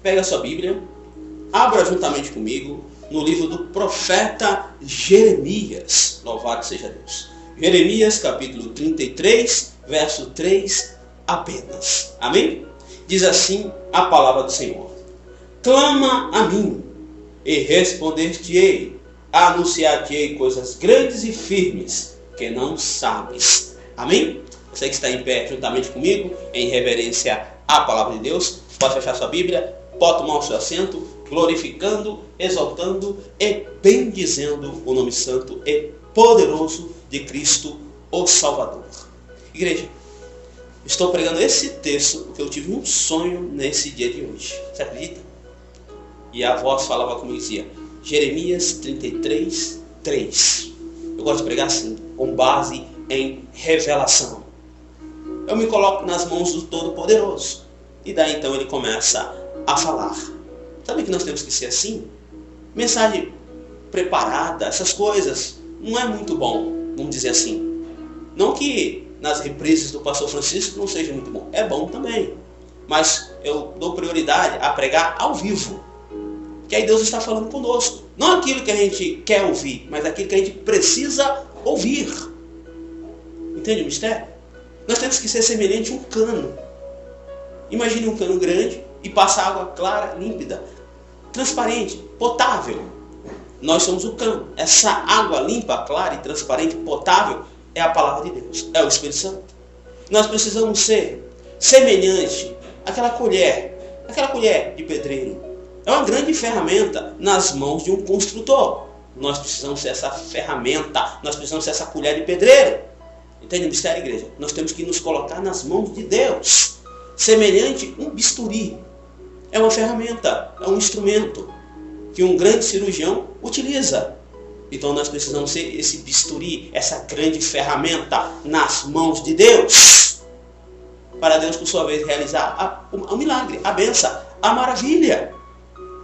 Pega a sua Bíblia, abra juntamente comigo no livro do profeta Jeremias. Louvado seja Deus. Jeremias capítulo 33, verso 3 apenas. Amém? Diz assim a palavra do Senhor. Clama a mim e responder-te-ei, anunciar-te-ei coisas grandes e firmes que não sabes. Amém? Você que está em pé juntamente comigo, em reverência à palavra de Deus, pode fechar sua Bíblia, pode tomar o seu assento, glorificando, exaltando e bendizendo o nome santo e poderoso de Cristo, o Salvador. Igreja, estou pregando esse texto porque eu tive um sonho nesse dia de hoje. Você acredita? E a voz falava comigo e dizia, Jeremias 33, 3. Eu gosto de pregar assim, com base em revelação. Eu me coloco nas mãos do Todo-Poderoso. E daí então ele começa a falar. Sabe que nós temos que ser assim? Mensagem preparada, essas coisas, não é muito bom, vamos dizer assim. Não que nas reprises do pastor Francisco não seja muito bom, é bom também. Mas eu dou prioridade a pregar ao vivo. Que aí Deus está falando conosco. Não aquilo que a gente quer ouvir, mas aquilo que a gente precisa ouvir. Entende o mistério? Nós temos que ser semelhante a um cano. Imagine um cano grande e passa água clara, límpida, transparente, potável. Nós somos o cano. Essa água limpa, clara e transparente, potável, é a palavra de Deus, é o Espírito Santo. Nós precisamos ser semelhante àquela colher de pedreiro. É uma grande ferramenta nas mãos de um construtor. Nós precisamos ser essa ferramenta, nós precisamos ser essa colher de pedreiro. Entende o mistério, igreja? Nós temos que nos colocar nas mãos de Deus. Semelhante a um bisturi. É uma ferramenta, é um instrumento que um grande cirurgião utiliza. Então nós precisamos ser esse bisturi, essa grande ferramenta nas mãos de Deus. Para Deus, por sua vez, realizar o milagre, a bênção, a maravilha.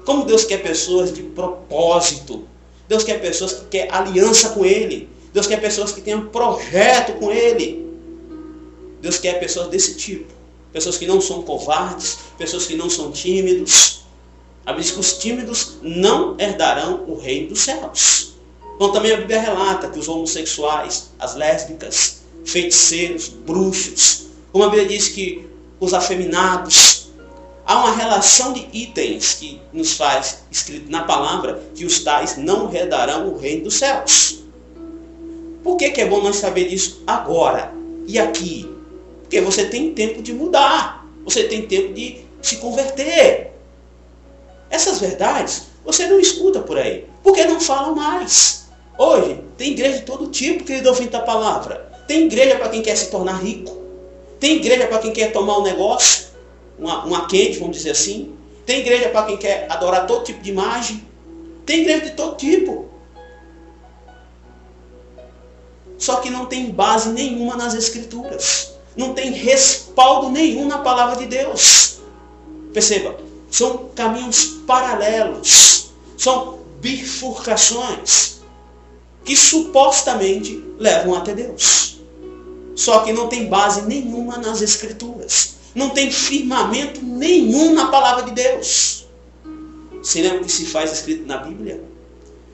Como Deus quer pessoas de propósito. Deus quer pessoas que querem aliança com Ele. Deus quer pessoas que tenham projeto com Ele. Deus quer pessoas desse tipo. Pessoas que não são covardes, pessoas que não são tímidos. A Bíblia diz que os tímidos não herdarão o reino dos céus. Então também a Bíblia relata que os homossexuais, as lésbicas, feiticeiros, bruxos, como a Bíblia diz que os afeminados, há uma relação de itens que nos faz, escrito na palavra, que os tais não herdarão o reino dos céus. Por que é bom nós saber disso agora e aqui? Porque você tem tempo de mudar, você tem tempo de se converter. Essas verdades você não escuta por aí, porque não falam mais. Hoje tem igreja de todo tipo, querido ouvinte da palavra. Tem igreja para quem quer se tornar rico. Tem igreja para quem quer tomar um negócio, uma quente, vamos dizer assim. Tem igreja para quem quer adorar todo tipo de imagem. Tem igreja de todo tipo. Só que não tem base nenhuma nas Escrituras. Não tem respaldo nenhum na palavra de Deus. Perceba, são caminhos paralelos. São bifurcações que supostamente levam até Deus. Só que não tem base nenhuma nas Escrituras. Não tem firmamento nenhum na palavra de Deus. Você lembra o que se faz escrito na Bíblia?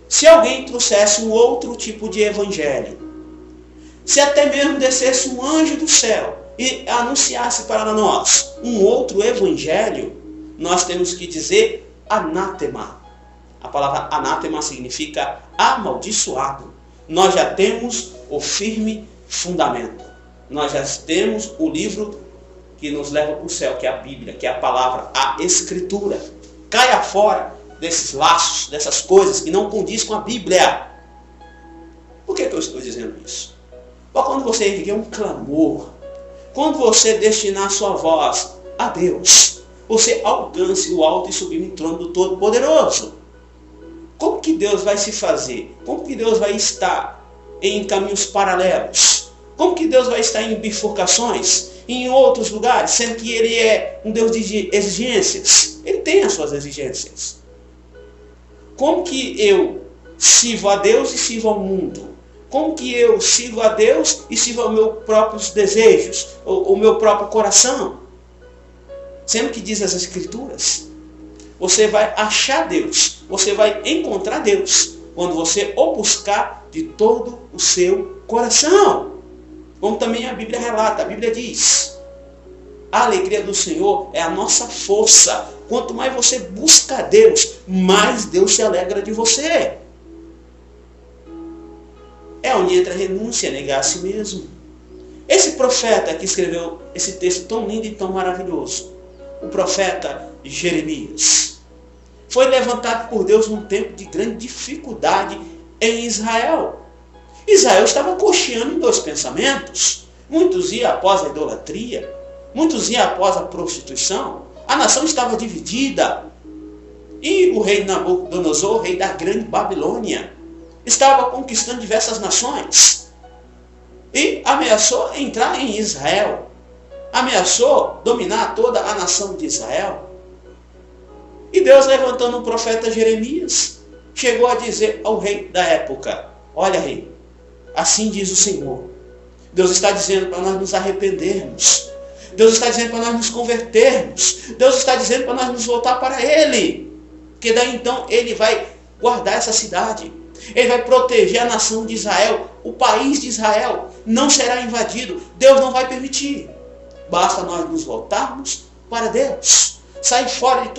Se alguém trouxesse um outro tipo de evangelho, se até mesmo descesse um anjo do céu e anunciasse para nós um outro evangelho, nós temos que dizer anátema. A palavra anátema significa amaldiçoado. Nós já temos o firme fundamento. Nós já temos o livro que nos leva para o céu, que é a Bíblia, que é a palavra, a Escritura. Caia fora desses laços, dessas coisas que não condiz com a Bíblia. Por que eu estou dizendo isso? Quando você erguer um clamor, quando você destinar sua voz a Deus, você alcance o alto e sublime trono do Todo-Poderoso. Como que Deus vai se fazer? Como que Deus vai estar em caminhos paralelos? Como que Deus vai estar em bifurcações, em outros lugares, sendo que Ele é um Deus de exigências? Ele tem as suas exigências. Como que eu sirvo a Deus e sirvo ao mundo? Como que eu sirvo a Deus e sirvo aos meus próprios desejos, o meu próprio coração? Sendo que diz as Escrituras você vai achar Deus, você vai encontrar Deus, quando você o buscar de todo o seu coração. Como também a Bíblia relata, a Bíblia diz, a alegria do Senhor é a nossa força. Quanto mais você busca Deus, mais Deus se alegra de você. É onde entra a renúncia, negar a si mesmo. Esse profeta que escreveu esse texto tão lindo e tão maravilhoso, o profeta Jeremias, foi levantado por Deus num tempo de grande dificuldade em Israel. Israel estava cocheando em dois pensamentos. Muitos iam após a idolatria, muitos iam após a prostituição. A nação estava dividida. E o rei Nabucodonosor, rei da grande Babilônia, estava conquistando diversas nações. E ameaçou entrar em Israel. Ameaçou dominar toda a nação de Israel. E Deus, levantando o profeta Jeremias, chegou a dizer ao rei da época: olha, rei, assim diz o Senhor. Deus está dizendo para nós nos arrependermos. Deus está dizendo para nós nos convertermos. Deus está dizendo para nós nos voltar para Ele. Porque daí então Ele vai guardar essa cidade. Ele vai proteger a nação de Israel. O país de Israel não será invadido. Deus não vai permitir. Basta nós nos voltarmos para Deus. Sair fora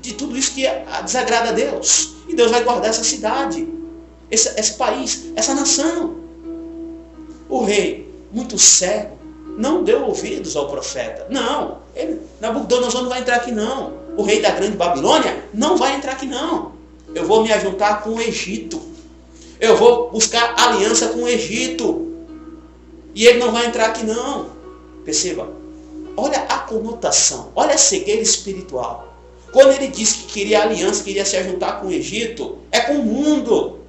de tudo isso que desagrada a Deus. E Deus vai guardar essa cidade, esse país, essa nação. O rei, muito cego, não deu ouvidos ao profeta. Não, Nabucodonosor não vai entrar aqui não. O rei da grande Babilônia não vai entrar aqui não. Eu vou me ajuntar com o Egito. Eu vou buscar aliança com o Egito. E ele não vai entrar aqui não. Perceba, olha a conotação, olha a cegueira espiritual. Quando ele disse que queria aliança, queria se ajuntar com o Egito, é com o mundo.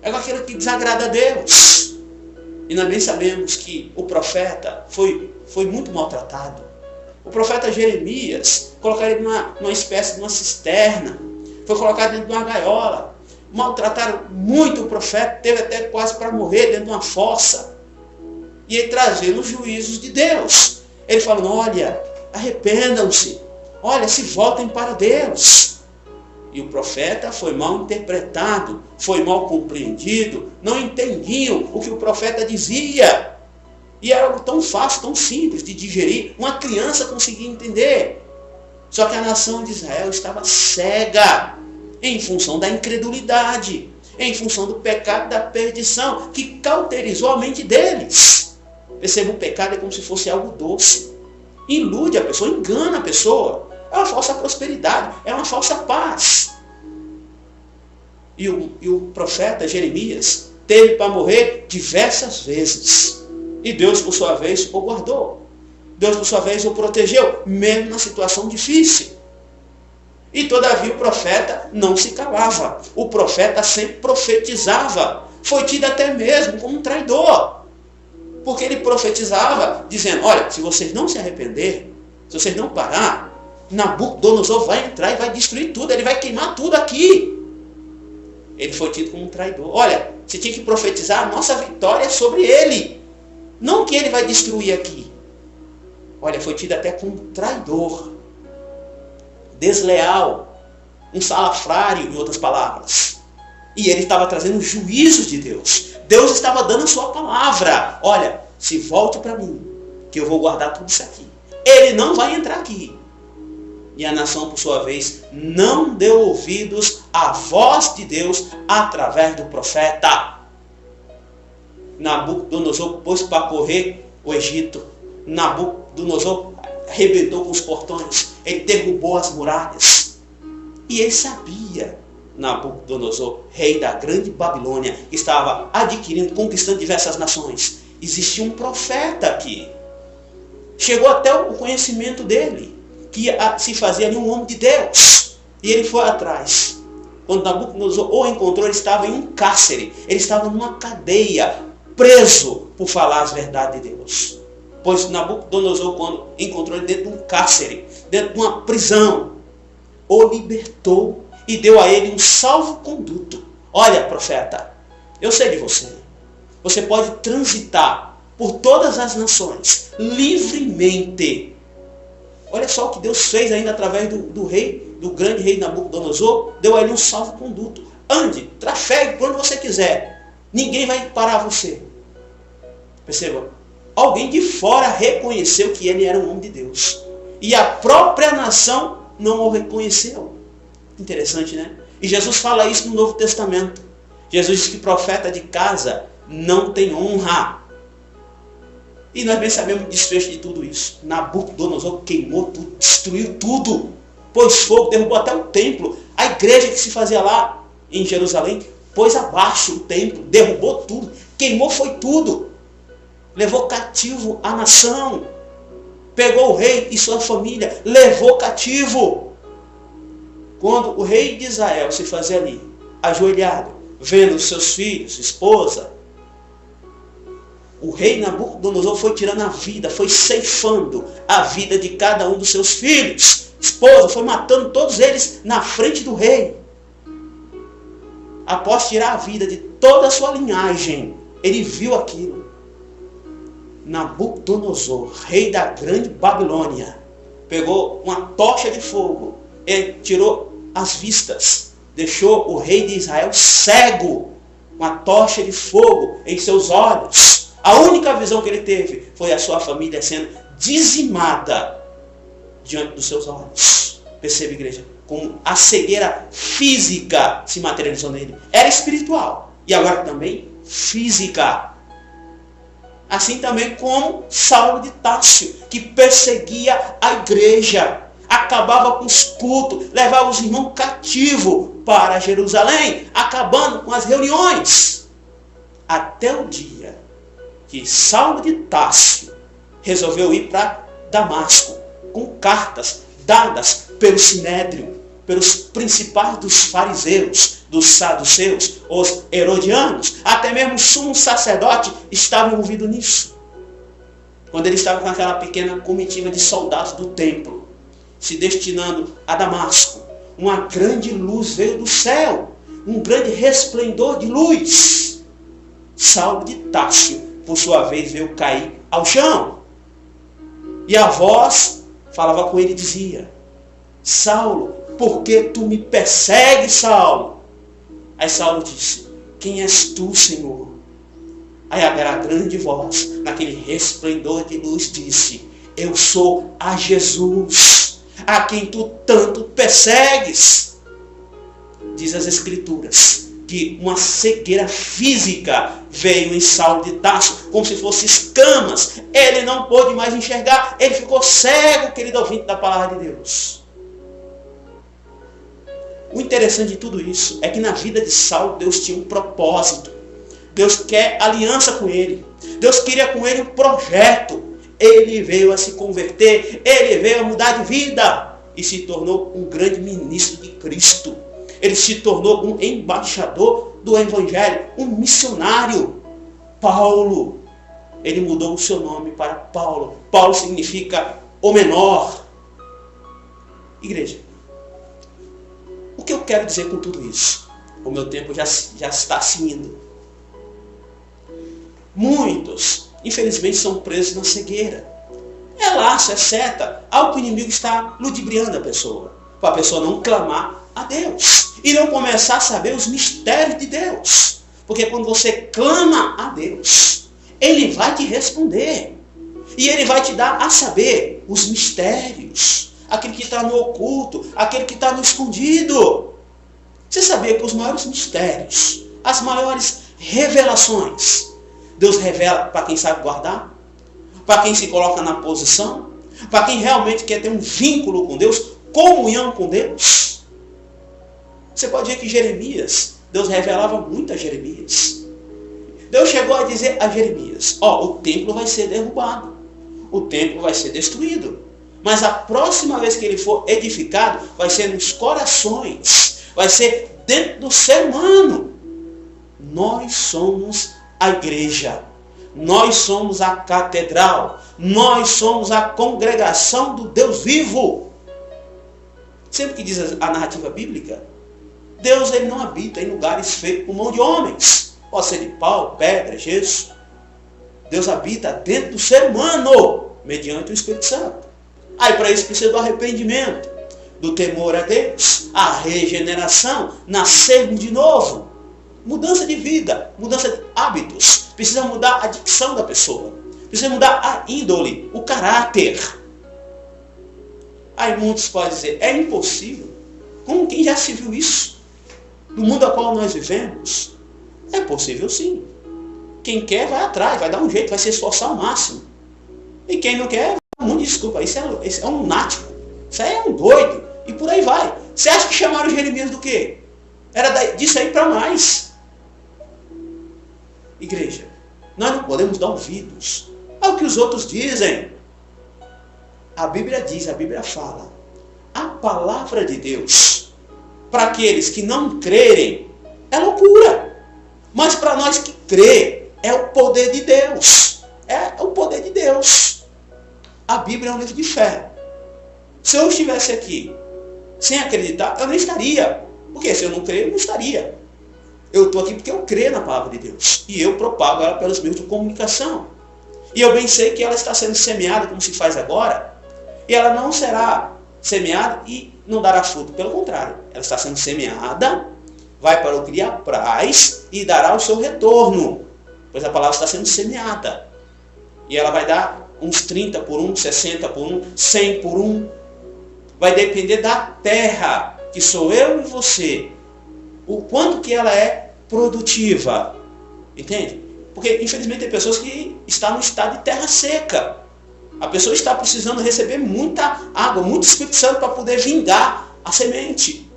É com aquilo que desagrada a Deus. E nós bem sabemos que o profeta foi muito maltratado. O profeta Jeremias, colocaram ele numa espécie de uma cisterna. Foi colocado dentro de uma gaiola. Maltrataram muito o profeta, teve até quase para morrer dentro de uma fossa. E ele trazendo os juízos de Deus. Ele falando: olha, arrependam-se. Olha, se voltem para Deus. E o profeta foi mal interpretado, foi mal compreendido, não entendiam o que o profeta dizia. E era algo tão fácil, tão simples de digerir, uma criança conseguia entender. Só que a nação de Israel estava cega, em função da incredulidade, em função do pecado da perdição, que cauterizou a mente deles. Perceba, o pecado é como se fosse algo doce. Ilude a pessoa, engana a pessoa. É uma falsa prosperidade, é uma falsa paz. E o profeta Jeremias teve para morrer diversas vezes. E Deus, por sua vez, o guardou. Deus, por sua vez, o protegeu, mesmo na situação difícil. E todavia o profeta não se calava. O profeta sempre profetizava. Foi tido até mesmo como um traidor. Porque ele profetizava dizendo: olha, se vocês não se arrepender, se vocês não parar, Nabucodonosor vai entrar e vai destruir tudo, ele vai queimar tudo aqui. Ele foi tido como um traidor. Olha, você tinha que profetizar a nossa vitória sobre ele, não que ele vai destruir aqui. Olha, foi tido até como um traidor, desleal, um salafrário, em outras palavras. E ele estava trazendo o juízo de Deus. Deus estava dando a sua palavra. Olha, se volte para mim, que eu vou guardar tudo isso aqui. Ele não vai entrar aqui. E a nação, por sua vez, não deu ouvidos à voz de Deus através do profeta. Nabucodonosor pôs para correr o Egito. Nabucodonosor arrebentou com os portões. Ele derrubou as muralhas. E ele sabia, Nabucodonosor, rei da grande Babilônia, que estava adquirindo, conquistando diversas nações. Existia um profeta aqui. Chegou até o conhecimento dele, que se fazia ali um homem de Deus. E ele foi atrás. Quando Nabucodonosor o encontrou, ele estava em um cárcere. Ele estava numa cadeia, preso por falar as verdades de Deus. Pois Nabucodonosor, quando encontrou ele dentro de um cárcere, dentro de uma prisão, o libertou e deu a ele um salvo-conduto. Olha, profeta, eu sei de você. Você pode transitar por todas as nações livremente. Olha só o que Deus fez ainda através do rei, do grande rei Nabucodonosor. Deu a ele um salvo-conduto. Ande, trafegue por onde você quiser. Ninguém vai parar você. Perceba, alguém de fora reconheceu que ele era um homem de Deus. E a própria nação não o reconheceu. Interessante, né? E Jesus fala isso no Novo Testamento. Jesus diz que profeta de casa não tem honra. E nós bem sabemos o desfecho de tudo isso. Nabucodonosor queimou tudo, destruiu tudo. Pôs fogo, derrubou até o templo. A igreja que se fazia lá em Jerusalém, pôs abaixo o templo, derrubou tudo. Queimou foi tudo. Levou cativo a nação. Pegou o rei e sua família, levou cativo. Quando o rei de Israel se fazia ali, ajoelhado, vendo seus filhos, esposa, o rei Nabucodonosor foi tirando a vida, foi ceifando a vida de cada um dos seus filhos, esposa, foi matando todos eles na frente do rei. Após tirar a vida de toda a sua linhagem, ele viu aquilo. Nabucodonosor, rei da grande Babilônia, pegou uma tocha de fogo e tirou as vistas, deixou o rei de Israel cego, uma tocha de fogo em seus olhos. A única visão que ele teve foi a sua família sendo dizimada diante dos seus olhos. Percebe, igreja? Como a cegueira física se materializou nele. Era espiritual e agora também física. Assim também como Saulo de Tarso, que perseguia a igreja, acabava com os cultos, levava os irmãos cativos para Jerusalém, acabando com as reuniões. Até o dia que Saulo de Tarso resolveu ir para Damasco, com cartas dadas pelo Sinédrio, pelos principais dos fariseus, dos saduceus, os herodianos, até mesmo o sumo sacerdote estava envolvido nisso. Quando ele estava com aquela pequena comitiva de soldados do templo, se destinando a Damasco, uma grande luz veio do céu, um grande resplendor de luz. Saulo de Tarso, por sua vez, veio cair ao chão. E a voz falava com ele e dizia: Saulo, por que tu me persegues, Saulo? Aí Saulo disse: quem és tu, Senhor? Aí aquela grande voz, naquele resplendor de luz, disse: eu sou a Jesus, a quem tu tanto persegues. Diz as Escrituras que uma cegueira física veio em Saulo de Tarso, como se fossem escamas. Ele não pôde mais enxergar, ele ficou cego, querido ouvinte da palavra de Deus. O interessante de tudo isso é que na vida de Saulo, Deus tinha um propósito. Deus quer aliança com ele. Deus queria com ele um projeto. Ele veio a se converter, ele veio a mudar de vida e se tornou um grande ministro de Cristo. Ele se tornou um embaixador do Evangelho, um missionário. Paulo, ele mudou o seu nome para Paulo. Paulo significa o menor. Igreja, o que eu quero dizer com tudo isso? O meu tempo já está se indo. Muitos, infelizmente, são presos na cegueira. É laço, é seta. Algo que o inimigo está ludibriando a pessoa. Para a pessoa não clamar a Deus. E não começar a saber os mistérios de Deus. Porque quando você clama a Deus, Ele vai te responder. E Ele vai te dar a saber os mistérios. Aquele que está no oculto, aquele que está no escondido. Você sabia que os maiores mistérios, as maiores revelações, Deus revela para quem sabe guardar, para quem se coloca na posição, para quem realmente quer ter um vínculo com Deus, comunhão com Deus. Você pode ver que Jeremias, Deus revelava muito a Jeremias. Deus chegou a dizer a Jeremias: o templo vai ser derrubado, o templo vai ser destruído, mas a próxima vez que ele for edificado, vai ser nos corações, vai ser dentro do ser humano. Nós somos a igreja, nós somos a catedral, nós somos a congregação do Deus vivo. Sempre que diz a narrativa bíblica, Deus ele não habita em lugares feitos por mão de homens. Pode ser de pau, pedra, gesso. Deus habita dentro do ser humano, mediante o Espírito Santo. Aí para isso precisa do arrependimento, do temor a Deus, a regeneração, nascermos de novo. Mudança de vida, mudança de hábitos. Precisa mudar a dicção da pessoa. Precisa mudar a índole, o caráter. Aí muitos podem dizer, é impossível. Como quem já se viu isso? No mundo ao qual nós vivemos, é possível sim. Quem quer vai atrás, vai dar um jeito, vai se esforçar ao máximo. E quem não quer, muito desculpa, isso é um lunático. Isso aí é um doido. E por aí vai. Você acha que chamaram Jeremias do quê? Era disso aí para mais. Igreja, nós não podemos dar ouvidos ao que os outros dizem. A Bíblia diz, a Bíblia fala. A palavra de Deus, para aqueles que não crerem, é loucura. Mas para nós que crê, é o poder de Deus. É o poder de Deus. A Bíblia é um livro de fé. Se eu estivesse aqui sem acreditar, eu não estaria. Porque se eu não crer, eu não estaria. Eu estou aqui porque eu creio na palavra de Deus. E eu propago ela pelos meios de comunicação. E eu bem sei que ela está sendo semeada como se faz agora. E ela não será semeada e não dará fruto. Pelo contrário, ela está sendo semeada, vai para o que lhe apraz e dará o seu retorno. Pois a palavra está sendo semeada. E ela vai dar uns 30 por 1, 60 por 1, 100 por 1. Vai depender da terra, que sou eu e você. O quanto que ela é produtiva. Entende? Porque infelizmente tem pessoas que estão no estado de terra seca. A pessoa está precisando receber muita água, muito Espírito Santo para poder vingar a semente.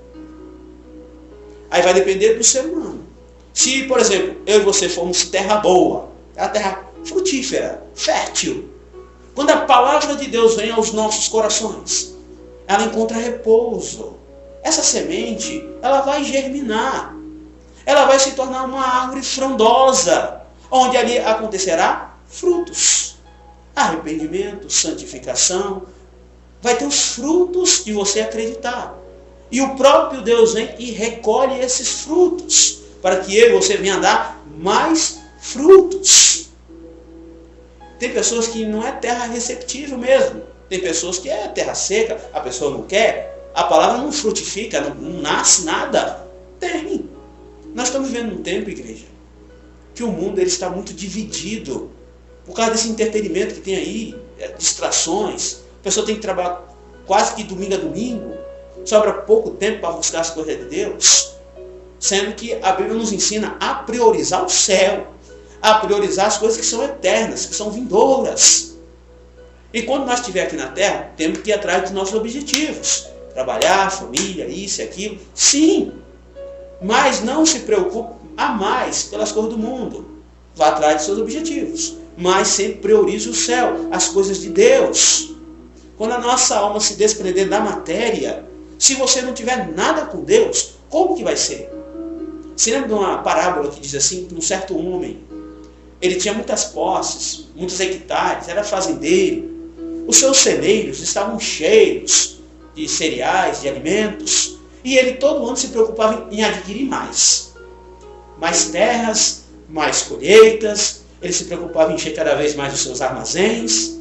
Aí vai depender do ser humano. Se, por exemplo, eu e você formos terra boa, a terra frutífera, fértil, quando a palavra de Deus vem aos nossos corações, ela encontra repouso. Essa semente, ela vai germinar. Ela vai se tornar uma árvore frondosa, onde ali acontecerá frutos. Arrependimento, santificação. Vai ter os frutos de você acreditar. E o próprio Deus vem e recolhe esses frutos, para que eu e você venha dar mais frutos. Tem pessoas que não é terra receptível mesmo. Tem pessoas que é terra seca, a pessoa não quer. A palavra não frutifica, não nasce nada. Tem. Nós estamos vivendo um tempo, igreja, que o mundo ele está muito dividido. Por causa desse entretenimento que tem aí, distrações. A pessoa tem que trabalhar quase que domingo a domingo. Sobra pouco tempo para buscar as coisas de Deus. Sendo que a Bíblia nos ensina a priorizar o céu. A priorizar as coisas que são eternas, que são vindouras. E quando nós estivermos aqui na terra, temos que ir atrás dos nossos objetivos. Trabalhar, família, isso e aquilo. Sim. Mas não se preocupe a mais pelas coisas do mundo. Vá atrás dos seus objetivos. Mas sempre priorize o céu, as coisas de Deus. Quando a nossa alma se desprender da matéria, se você não tiver nada com Deus, como que vai ser? Você lembra de uma parábola que diz assim, que um certo homem, ele tinha muitas posses, muitos hectares, era fazendeiro. Os seus celeiros estavam cheios de cereais, de alimentos, e ele todo ano se preocupava em adquirir mais. Mais terras, mais colheitas, ele se preocupava em encher cada vez mais os seus armazéns.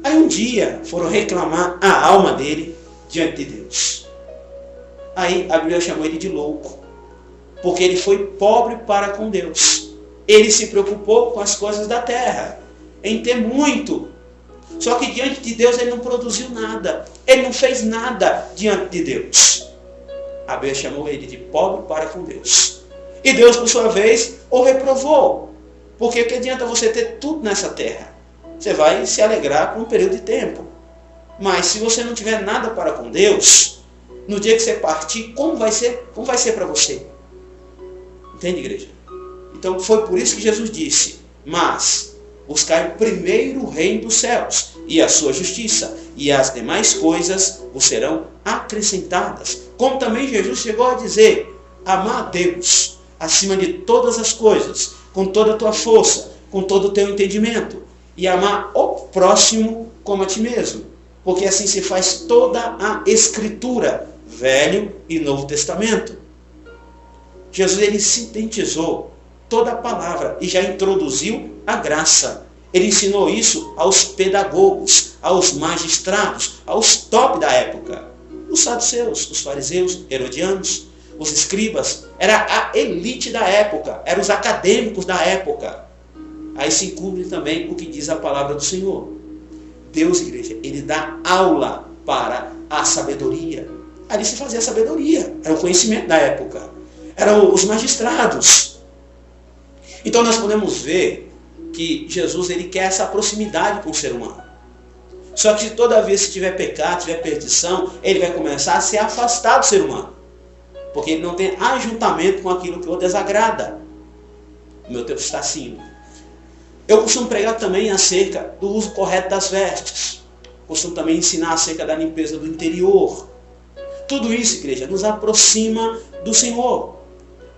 Aí um dia foram reclamar a alma dele diante de Deus. Aí a Bíblia chamou ele de louco, porque ele foi pobre para com Deus. Ele se preocupou com as coisas da terra, em ter muito. Só que diante de Deus ele não produziu nada. Ele não fez nada diante de Deus. A Bíblia chamou ele de pobre para com Deus. E Deus, por sua vez, o reprovou. Porque que adianta você ter tudo nessa terra? Você vai se alegrar por um período de tempo. Mas se você não tiver nada para com Deus, no dia que você partir, como vai ser para você? Entende, igreja? Então foi por isso que Jesus disse, mas buscai primeiro o reino dos céus e a sua justiça, e as demais coisas vos serão acrescentadas. Como também Jesus chegou a dizer, amar a Deus acima de todas as coisas, com toda a tua força, com todo o teu entendimento, e amar o próximo como a ti mesmo, porque assim se faz toda a Escritura, Velho e Novo Testamento. Jesus ele sintetizou toda a palavra e já introduziu a graça. Ele ensinou isso aos pedagogos, aos magistrados, aos top da época. Os saduceus, os fariseus, herodianos, os escribas, era a elite da época, eram os acadêmicos da época. Aí se cumpre também o que diz a palavra do Senhor. Deus, igreja, ele dá aula para a sabedoria. Ali se fazia sabedoria, era o conhecimento da época. Eram os magistrados. Então nós podemos ver que Jesus ele quer essa proximidade com o ser humano. Só que toda vez que tiver pecado, tiver perdição, ele vai começar a se afastar do ser humano. Porque ele não tem ajuntamento com aquilo que o desagrada. O meu tempo está assim. Eu costumo pregar também acerca do uso correto das vestes. Costumo também ensinar acerca da limpeza do interior. Tudo isso, igreja, nos aproxima do Senhor.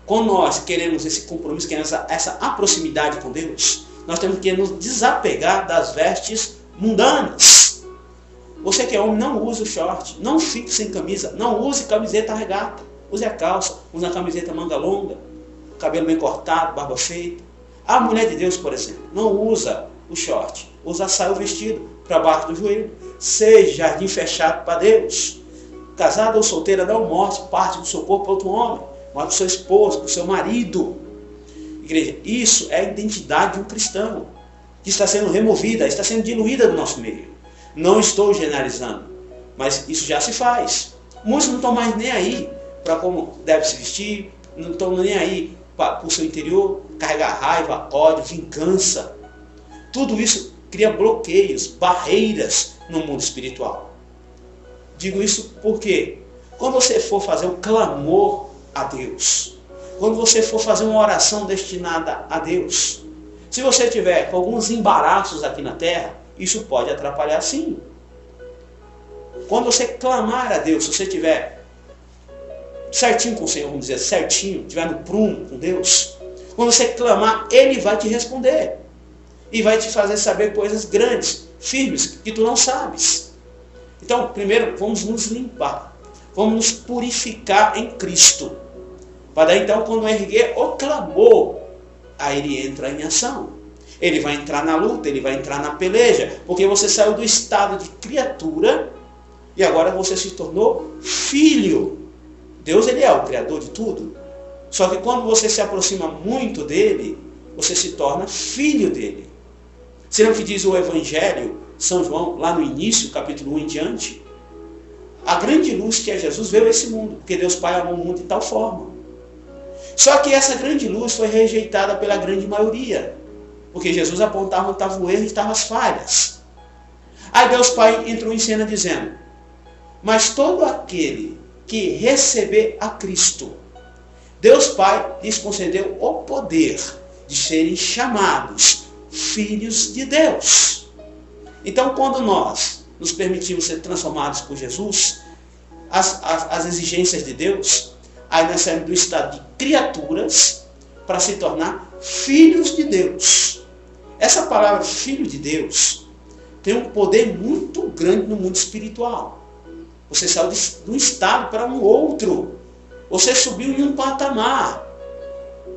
Quando nós queremos esse compromisso, queremos essa proximidade com Deus, nós temos que nos desapegar das vestes mundanas. Você que é homem, não use o short, não fique sem camisa, não use camiseta regata, use a calça, use a camiseta manga longa, cabelo bem cortado, barba feita. A mulher de Deus, por exemplo, não usa o short, usa a saia, o vestido para baixo do joelho. Seja jardim fechado para Deus. Casada ou solteira, não mostre parte do seu corpo para outro homem, mostre para o seu esposo, para o seu marido. Igreja, isso é a identidade de um cristão, que está sendo removida, está sendo diluída do nosso meio. Não estou generalizando, mas isso já se faz. Muitos não estão mais nem aí para como deve se vestir, não estão nem aí para o seu interior, carregar raiva, ódio, vingança. Tudo isso cria bloqueios, barreiras no mundo espiritual. Digo isso porque quando você for fazer um clamor a Deus, quando você for fazer uma oração destinada a Deus, se você tiver com alguns embaraços aqui na terra, isso pode atrapalhar sim. Quando você clamar a Deus, se você estiver certinho com o Senhor, vamos dizer, certinho, estiver no prumo com Deus, quando você clamar, Ele vai te responder. E vai te fazer saber coisas grandes, firmes, que tu não sabes. Então, primeiro, vamos nos limpar. Vamos nos purificar em Cristo. Para daí, então, quando erguer o clamor, aí ele entra em ação. Ele vai entrar na luta, ele vai entrar na peleja, porque você saiu do estado de criatura e agora você se tornou filho. Deus, ele é o criador de tudo. Só que quando você se aproxima muito dele, você se torna filho dele. Você não que diz o Evangelho, São João, lá no início, capítulo 1 em diante? A grande luz que é Jesus veio a esse mundo, porque Deus Pai amou o mundo de tal forma. Só que essa grande luz foi rejeitada pela grande maioria. Porque Jesus apontava onde estava o erro e estavam as falhas. Aí Deus Pai entrou em cena dizendo: mas todo aquele que receber a Cristo, Deus Pai lhes concedeu o poder de serem chamados filhos de Deus. Então, quando nós nos permitimos ser transformados por Jesus, as exigências de Deus, aí nós saímos do estado de criaturas para se tornar filhos de Deus. Essa palavra filho de Deus tem um poder muito grande no mundo espiritual. Você saiu de um estado para um outro. Você subiu em um patamar.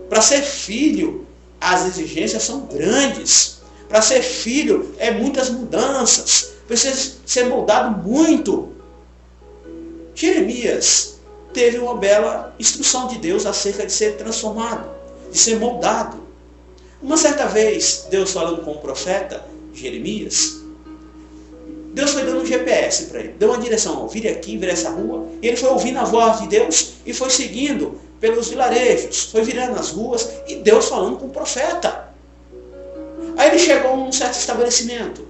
Para ser filho, as exigências são grandes. Para ser filho, é muitas mudanças. Precisa ser moldado muito. Jeremias teve uma bela instrução de Deus acerca de ser transformado, de ser moldado. Uma certa vez, Deus falando com o profeta Jeremias, Deus foi dando um GPS para ele, deu uma direção, vire aqui, vire essa rua. E ele foi ouvindo a voz de Deus e foi seguindo pelos vilarejos, foi virando as ruas e Deus falando com o profeta. Aí ele chegou a um certo estabelecimento.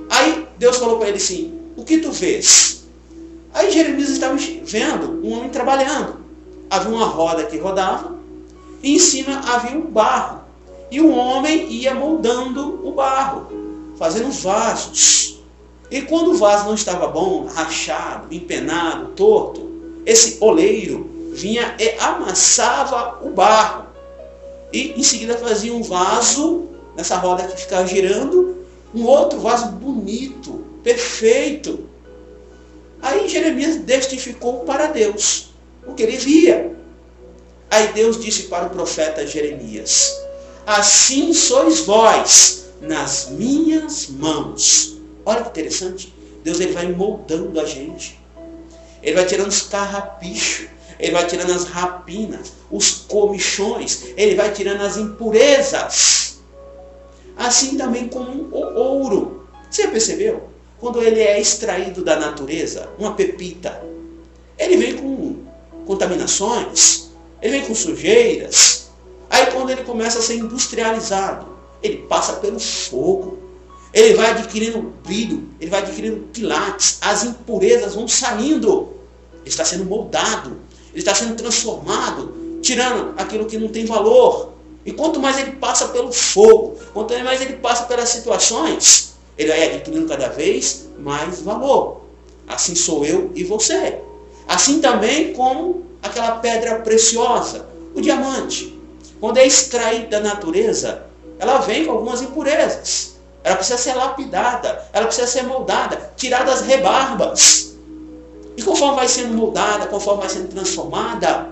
Aí Deus falou para ele assim: o que tu vês? Aí Jeremias estava vendo um homem trabalhando. Havia uma roda que rodava e em cima havia um barro. E o homem ia moldando o barro, fazendo os vasos. E quando o vaso não estava bom, rachado, empenado, torto, esse oleiro vinha e amassava o barro. E em seguida fazia um vaso, nessa roda que ficava girando, um outro vaso bonito, perfeito. Aí Jeremias testificou para Deus o que ele via. Aí Deus disse para o profeta Jeremias: assim sois vós, nas minhas mãos. Olha que interessante. Deus ele vai moldando a gente. Ele vai tirando os carrapichos. Ele vai tirando as rapinas, os comichões. Ele vai tirando as impurezas. Assim também como o ouro. Você percebeu? Quando ele é extraído da natureza, uma pepita, ele vem com contaminações, ele vem com sujeiras. Aí quando ele começa a ser industrializado, ele passa pelo fogo. Ele vai adquirindo brilho, ele vai adquirindo quilates, as impurezas vão saindo. Ele está sendo moldado, ele está sendo transformado, tirando aquilo que não tem valor. E quanto mais ele passa pelo fogo, quanto mais ele passa pelas situações, ele vai adquirindo cada vez mais valor. Assim sou eu e você. Assim também como aquela pedra preciosa, o diamante. Quando é extraído da natureza, ela vem com algumas impurezas. Ela precisa ser lapidada, ela precisa ser moldada, tirada as rebarbas. E conforme vai sendo moldada, conforme vai sendo transformada,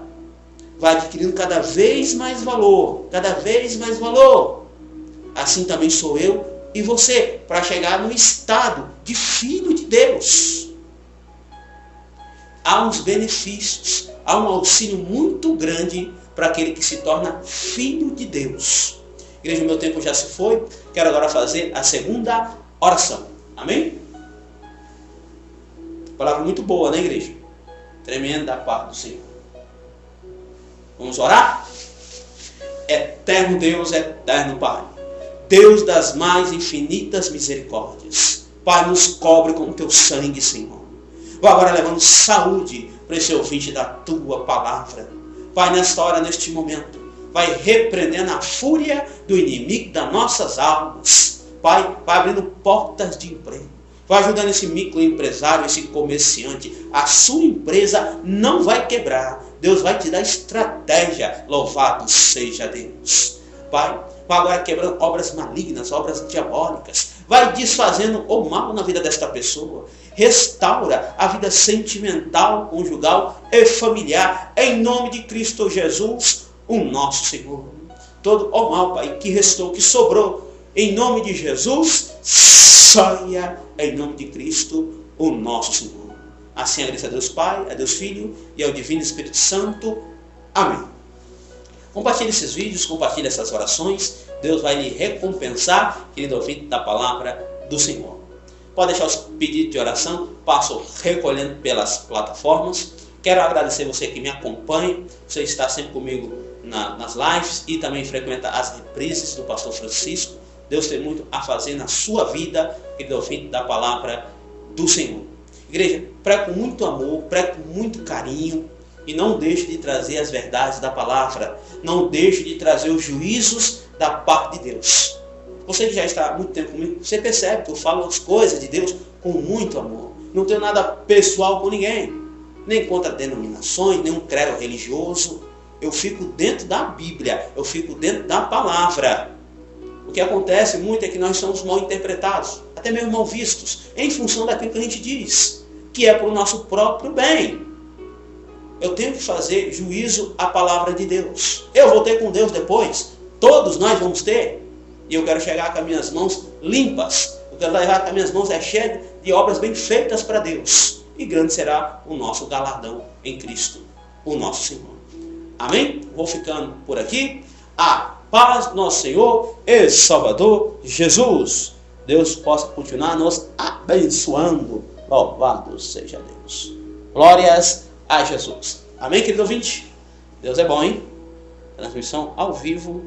vai adquirindo cada vez mais valor, cada vez mais valor. Assim também sou eu e você, para chegar no estado de filho de Deus. Há uns benefícios, há um auxílio muito grande para aquele que se torna filho de Deus. Igreja, meu tempo já se foi. Quero agora fazer a segunda oração. Amém? Palavra muito boa, né, igreja? Tremenda a parte do Senhor. Vamos orar? Eterno Deus, eterno Pai, Deus das mais infinitas misericórdias, Pai, nos cobre com o teu sangue, Senhor. Vou agora levando saúde para esse ouvinte da tua palavra. Pai, nesta hora, neste momento, vai repreendendo a fúria do inimigo das nossas almas. Pai, vai abrindo portas de emprego. Vai ajudando esse microempresário, esse comerciante. A sua empresa não vai quebrar. Deus vai te dar estratégia. Louvado seja Deus. Pai, vai agora quebrando obras malignas, obras diabólicas. Vai desfazendo o mal na vida desta pessoa. Restaura a vida sentimental, conjugal e familiar. Em nome de Cristo Jesus, o nosso Senhor. Todo o mal, Pai, que restou, que sobrou, em nome de Jesus, saia em nome de Cristo, o nosso Senhor. Assim agradeço a Deus Pai, a Deus Filho e ao Divino Espírito Santo. Amém. Compartilhe esses vídeos, compartilhe essas orações. Deus vai lhe recompensar, querido ouvinte da palavra do Senhor. Pode deixar os pedidos de oração, passo recolhendo pelas plataformas. Quero agradecer você que me acompanha, você está sempre comigo nas lives e também frequenta as reprises do pastor Francisco. Deus tem muito a fazer na sua vida, querido ouvinte da palavra do Senhor. Igreja, pregue com muito amor, pregue com muito carinho e não deixe de trazer as verdades da palavra. Não deixe de trazer os juízos da parte de Deus. Você que já está há muito tempo comigo, você percebe que eu falo as coisas de Deus com muito amor. Não tenho nada pessoal com ninguém, nem contra denominações, nem um credo religioso. Eu fico dentro da Bíblia, eu fico dentro da palavra. O que acontece muito é que nós somos mal interpretados, até mesmo mal vistos, em função daquilo que a gente diz, que é para o nosso próprio bem. Eu tenho que fazer juízo à palavra de Deus. Eu vou ter com Deus depois, todos nós vamos ter. E eu quero chegar com as minhas mãos limpas. Eu quero levar com as minhas mãos cheias de obras bem feitas para Deus. E grande será o nosso galardão em Cristo, o nosso Senhor. Amém? Vou ficando por aqui. A paz do nosso Senhor e Salvador Jesus. Deus possa continuar nos abençoando. Louvado seja Deus. Glórias a Jesus. Amém, querido ouvinte? Deus é bom, hein? Transmissão ao vivo